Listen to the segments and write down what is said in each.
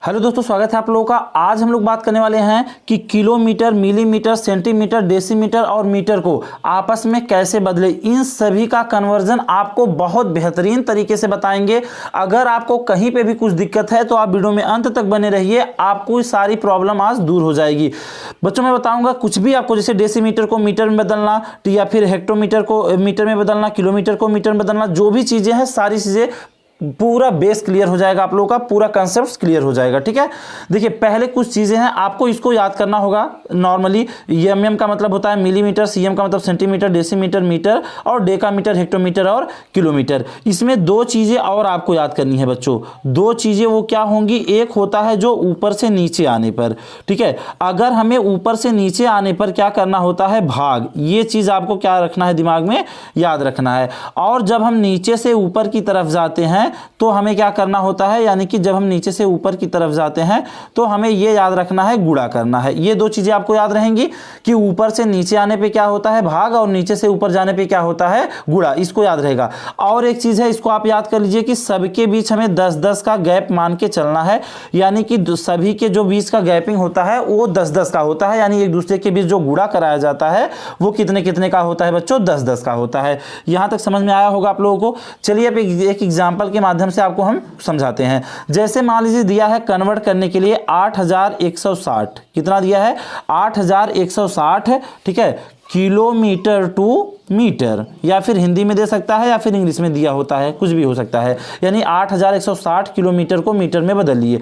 Hello दोस्तों, स्वागत है आप लोगों का। आज हम लोग बात करने वाले हैं कि किलोमीटर, मिलीमीटर, सेंटीमीटर, डेसीमीटर और मीटर को आपस में कैसे बदले। इन सभी का कन्वर्जन आपको बहुत बेहतरीन तरीके से बताएंगे। अगर आपको कहीं पे भी कुछ दिक्कत है तो आप वीडियो में अंत तक बने रहिए, आपको सारी प्रॉब्लम आज दूर हो जाएगी। बच्चों मैं बताऊंगा कुछ भी आपको, जैसे डेसीमीटर को मीटर में बदलना या फिर हेक्टोमीटर को मीटर में बदलना, किलोमीटर को मीटर में बदलना, जो भी चीज़ें हैं सारी चीज़ें पूरा बेस क्लियर हो जाएगा, आप लोगों का पूरा कंसेप्ट क्लियर हो जाएगा। ठीक है, देखिए पहले कुछ चीजें हैं आपको इसको याद करना होगा। नॉर्मली एमएम का मतलब होता है मिलीमीटर, सीएम का मतलब सेंटीमीटर, डेसीमीटर मीटर और डेकामीटर हेक्टोमीटर और किलोमीटर। इसमें दो चीजें और आपको याद करनी है बच्चों। दो चीजें वो क्या होंगी, एक होता है जो ऊपर से नीचे आने पर, ठीक है, अगर हमें ऊपर से नीचे आने पर क्या करना होता है, भाग। ये चीज आपको क्या रखना है, दिमाग में याद रखना है। और जब हम नीचे से ऊपर की तरफ जाते हैं तो हमें क्या करना होता है, यानी कि जब हम नीचे से ऊपर की तरफ जाते हैं तो हमें यह याद रखना है, गुणा करना है। ये दो चीजें आपको याद रहेंगी कि ऊपर से नीचे आने पे क्या होता है, भाग, और नीचे से ऊपर जाने पे क्या होता है, गुणा। इसको याद रहेगा। और एक चीज है, इसको आप याद कर लीजिए कि सबके बीच हमें 10-10 का गैप मान के चलना है, यानी कि सभी के जो बीच का गैपिंग होता है वो 10-10 का होता है, यानी एक दूसरे के बीच जो गुणा कराया जाता है वो कितने कितने का होता है बच्चों, 10-10 का होता है। यहां तक समझ में आया होगा आप लोगों को। चलिए अब एक एग्जांपल के माध्यम से आपको हम समझाते हैं। जैसे मान लीजिए दिया है कन्वर्ट करने के लिए 8160, कितना दिया है, 8160, ठीक है, किलोमीटर टू मीटर, या फिर हिंदी में दे सकता है या फिर इंग्लिश में दिया होता है, कुछ भी हो सकता है। यानी 8160 किलोमीटर को मीटर में बदल लिए।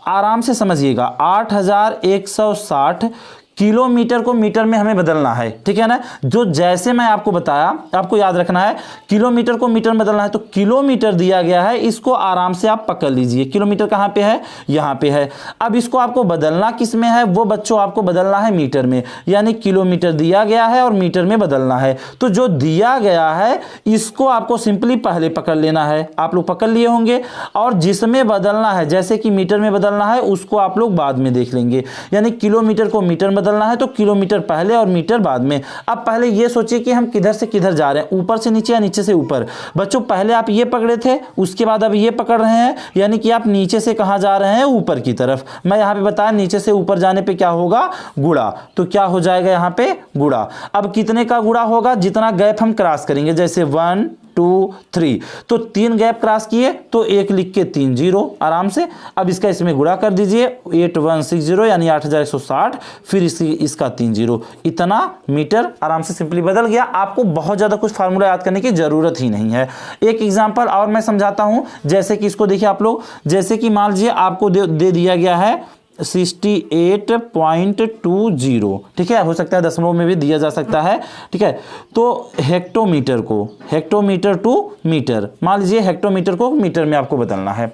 आराम से समझिएगा, 8160 किलोमीटर को मीटर में हमें बदलना है, ठीक है ना। जो जैसे मैं आपको बताया, आपको याद रखना है, किलोमीटर को मीटर में बदलना है तो किलोमीटर दिया गया है, इसको आराम से आप पकड़ लीजिए। किलोमीटर कहाँ पे है, यहाँ पे है। अब इसको आपको बदलना किस में है, वो बच्चों आपको बदलना है मीटर में, यानी किलोमीटर दिया गया है और मीटर में बदलना है। तो जो दिया गया है इसको आपको सिंपली पहले पकड़ लेना है, आप लोग पकड़ लिए होंगे, और जिसमें बदलना है, जैसे कि मीटर में बदलना है, उसको आप लोग बाद में देख लेंगे। यानी किलोमीटर को मीटर में बदलना है तो किलोमीटर पहले और मीटर बाद में। अब पहले ये सोचिए कि हम किधर से किधर जा रहे हैं, ऊपर से नीचे या नीचे से ऊपर। बच्चों पहले आप ये पकड़े थे, उसके बाद अब ये पकड़ रहे हैं, यानी कि आप नीचे से कहां जा रहे हैं, ऊपर की तरफ। मैं यहां पे बताया नीचे से ऊपर जाने पे क्या होगा, गुणा। तो क्या हो जाएगा यहां पे, गुणा। अब कितने का गुणा होगा, जितना गैप हम क्रॉस करेंगे, जैसे 1 2 3, तो 3 गैप क्रॉस किए तो 1 लिख के 3 0 आराम से। अब इसका इसमें गुणा कर दीजिए, 8160 यानी 8160, फिर इसका 3 0, इतना मीटर आराम से सिंपली बदल गया। आपको बहुत ज्यादा कुछ फार्मूला याद करने की जरूरत ही नहीं है। एक एग्जांपल और मैं समझाता हूं, जैसे कि इसको देखिए आप लोग, जैसे कि मान लीजिए आपको दे दिया गया है 68.20, ठीक है, हो सकता है दशमलव में भी दिया जा सकता है, ठीक है। तो हेक्टोमीटर को, हेक्टोमीटर टू मीटर, मान लीजिए हेक्टोमीटर को मीटर में आपको बदलना है।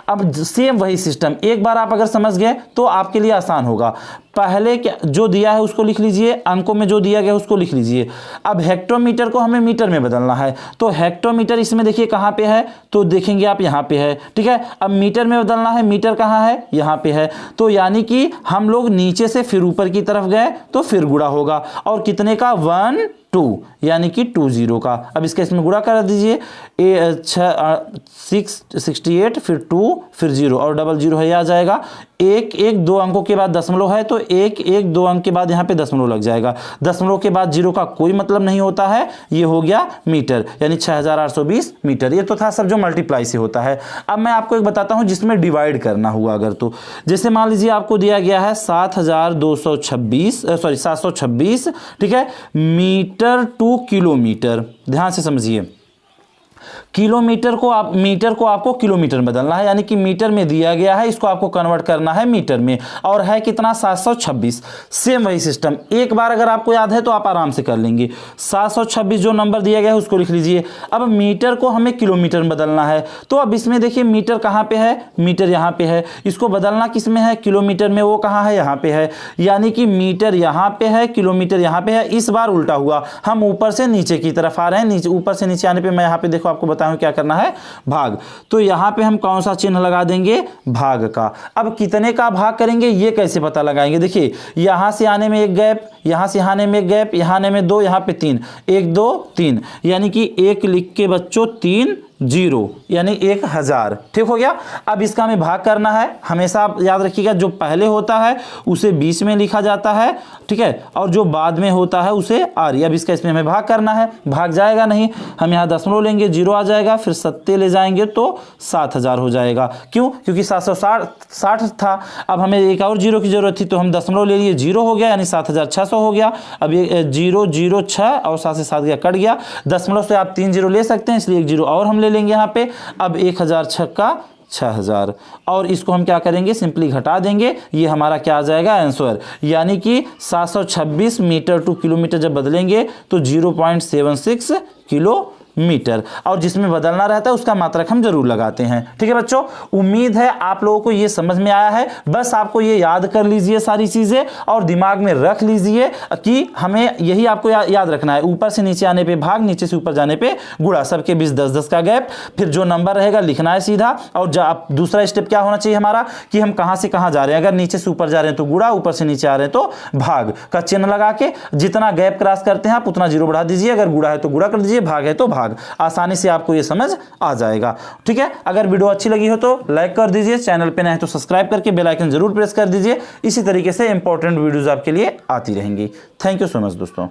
अब सेम वही सिस्टम, एक बार आप अगर समझ गए तो आपके लिए आसान होगा। पहले जो दिया है उसको लिख लीजिए, अंकों में जो दिया गया उसको लिख लीजिए। अब हेक्टोमीटर को हमें मीटर में बदलना है, तो हेक्टोमीटर इसमें देखिए कहां पे है, तो देखेंगे आप यहां पे है, ठीक है। अब मीटर में बदलना है, मीटर कहां है, यहां पे है। तो यानी कि हम लोग नीचे से फिर ऊपर की तरफ गए तो फिर गुणा होगा, और कितने का, 1 2, यानी कि 20 का। अब इसका इसमें गुणा कर दीजिए, 68 फिर 2 फिर 0 और डबल 0 है, आ जाएगा। 1 1 2 अंकों के बाद दशमलव है तो 1 1 2 अंक के बाद यहाँ पे दशमलव लग जाएगा। दशमलव के बाद 0 का कोई मतलब नहीं होता है, ये हो गया मीटर, यानी 6820 मीटर। ये तो था सब जो मल्टीप्लाई से होता है। अब मैं आपको एक बताता हूँ जिसमें डिवाइड करना हुआ अगर, तो जैसे मान लीजिए आपको दिया गया है 726, ठीक है, मीटर टू किलोमीटर। ध्यान से समझिए, किलोमीटर को मीटर को आपको किलोमीटर में बदलना है, यानी कि मीटर में दिया गया है, इसको आपको कन्वर्ट करना है मीटर में, और है कितना, 726। सेम वही सिस्टम, एक बार अगर आपको याद है तो आप आराम से कर लेंगे। 726 जो नंबर दिया गया है उसको लिख लीजिए। अब मीटर को हमें किलोमीटर में बदलना है, तो अब इसमें देखिए मीटर कहां पे है, मीटर यहां पे है, इसको बदलना किस में है, किलोमीटर में। वो कहां है, यहां पे है, यानी कि मीटर यहां पे है, किलोमीटर यहां पे है। इस बार उल्टा हुआ, हम ऊपर से नीचे की तरफ आ रहे हैं, नीचे ऊपर से नीचे आने पे मैं यहां पे देखो आपको बताऊं क्या करना है, भाग। तो यहां पे हम कौन सा चिन्ह लगा देंगे, भाग का। अब कितने का भाग करेंगे ये कैसे पता लगाएंगे, देखिए यहां से आने में एक गैप, यहां से आने में एक गैप, यहां आने में 2, यहां पे 3, 1 2 3, यानी कि 1 लिख के बच्चों 3 0 यानी 1000। ठीक हो गया। अब इसका हमें भाग करना है। हमेशा आप याद रखिएगा, जो पहले होता है उसे बीच में लिखा जाता है, ठीक है, और जो बाद में होता है उसे आरी। अब इसका इसमें हमें भाग करना है, भाग जाएगा नहीं, हम यहाँ दशमलव लेंगे, 0 आ जाएगा, फिर 7 ले जाएंगे तो 7000 हो जाएगा। क्यों? क्योंकि 760 था। अब हमें एक और 0 की जरूरत थी तो हम दशमलव ले लिए, 0 हो गया, यानी 7600 हो गया। अब ये 0 0 6 और 7 से 7 गया, कट गया। दशमलव से आप 3 0 ले सकते हैं, इसलिए एक 0 और हम ले लेंगे यहाँ पे। अब 1000 छक्का 6000, और इसको हम क्या करेंगे, सिंपली घटा देंगे। ये हमारा क्या आ जाएगा, आंसर। यानी कि 726 मीटर टू किलोमीटर जब बदलेंगे तो 0.76 किलोमीटर, और जिसमें बदलना रहता है उसका मात्रक हम जरूर लगाते हैं। ठीक है बच्चों, उम्मीद है आप लोगों को ये समझ में आया है। बस आपको ये याद कर लीजिए सारी चीजें, और दिमाग में रख लीजिए कि हमें यही आपको याद रखना है। ऊपर से नीचे आने पे भाग, नीचे से ऊपर जाने पे गुणा, सबके बीच 10-10 का गैप, फिर जो नंबर रहेगा लिखना है सीधा। और दूसरा स्टेप क्या होना चाहिए हमारा, कि हम कहां से कहां जा रहे हैं। अगर नीचे से ऊपर जा रहे हैं तो गुणा, ऊपर से नीचे आ रहे हैं तो भाग का चिन्ह लगा के जितना गैप क्रॉस करते हैं आप उतना 0 बढ़ा दीजिए। अगर गुणा है तो गुणा कर दीजिए, भाग है तो भाग। आसानी से आपको ये समझ आ जाएगा। ठीक है, अगर वीडियो अच्छी लगी हो तो लाइक कर दीजिए, चैनल पे नए हैं तो सब्सक्राइब करके बेल आइकन जरूर प्रेस कर दीजिए। इसी तरीके से इंपॉर्टेंट वीडियोस आपके लिए आती रहेंगी। थैंक यू सो मच दोस्तों।